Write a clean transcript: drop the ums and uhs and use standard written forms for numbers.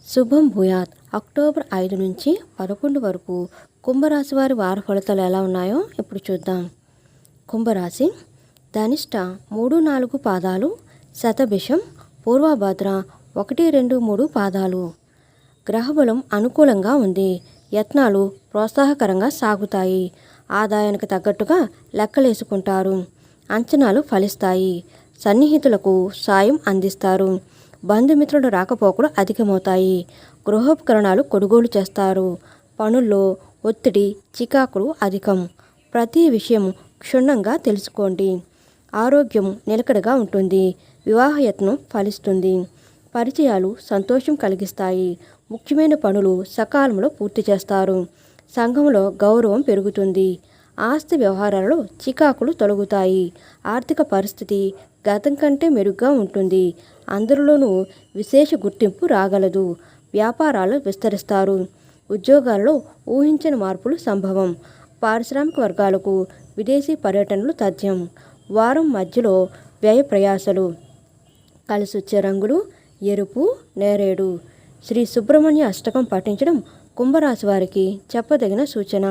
శుభం భూయాత్. అక్టోబర్ 5 నుంచి 11 వరకు కుంభరాశి వారి వార ఫలితాలు ఎలా ఉన్నాయో ఇప్పుడు చూద్దాం. కుంభరాశి ధనిష్ట 3-4 పాదాలు, శతభిషం, పూర్వభద్ర 1-2-3 పాదాలు. గ్రహబలం అనుకూలంగా ఉంది. యత్నాలు ప్రోత్సాహకరంగా సాగుతాయి. ఆదాయానికి తగ్గట్టుగా లెక్కలేసుకుంటారు. అంచనాలు ఫలిస్తాయి. సన్నిహితులకు సాయం అందిస్తారు. బంధుమిత్రుల రాకపోకలు అధికమవుతాయి. గృహోపకరణాలు కొనుగోలు చేస్తారు. పనుల్లో ఒత్తిడి, చికాకులు అధికం. ప్రతి విషయం క్షుణ్ణంగా తెలుసుకోండి. ఆరోగ్యం నిలకడగా ఉంటుంది. వివాహయత్నం ఫలిస్తుంది. పరిచయాలు సంతోషం కలిగిస్తాయి. ముఖ్యమైన పనులు సకాలంలో పూర్తి చేస్తారు. సంఘంలో గౌరవం పెరుగుతుంది. ఆస్తి వ్యవహారాలలో చికాకులు తొలగుతాయి. ఆర్థిక పరిస్థితి గతం కంటే మెరుగ్గా ఉంటుంది. అందరిలోనూ విశేష గుర్తింపు రాగలదు. వ్యాపారాలు విస్తరిస్తారు. ఉద్యోగాల్లో ఊహించని మార్పులు సంభవం. పారిశ్రామిక వర్గాలకు విదేశీ పర్యటనలు తథ్యం. వారం మధ్యలో వ్యయ ప్రయాసలు. కలిసొచ్చే రంగులు ఎరుపు, నేరేడు. శ్రీ సుబ్రహ్మణ్య అష్టకం పఠించడం కుంభరాశి వారికి చెప్పదగిన సూచన.